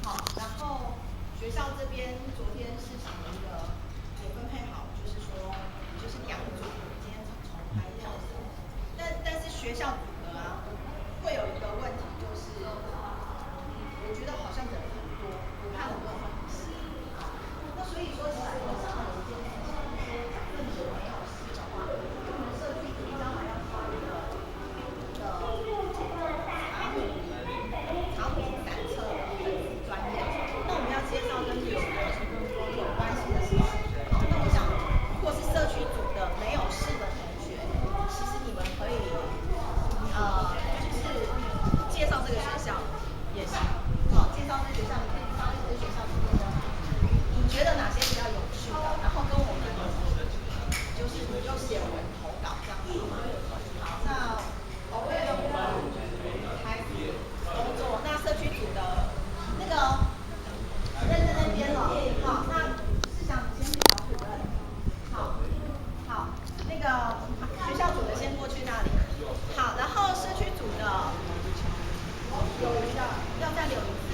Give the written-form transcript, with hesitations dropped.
好，然后学校这边昨天市场的一个也分配好，就是说就是两组，今天重排跳绳，但是学校组的啊，会有一个问题就是，我觉得好像人很多，我看很多人很湿，那所以说其实我想有一件事情，就是说假设你没有湿的话，我们社区主张还要发一个茶壶散册的粉丝专业，那我们要介绍跟旅行有关系的事情。好，那我想，如果是社区组的没有事的同学，其实你们可以就是介绍这个学校也行。好，介绍这个学校，你可以发一些学校里面的，你觉得哪些比较有趣的，然后跟我们就是你就写文投稿这样子。好，那我会用孩子工作，那社区组的那个认真那边了。好，那是想先去找主任。好，好，那个学校组的先过去那里。好，然后社区组的有一个要再留一次。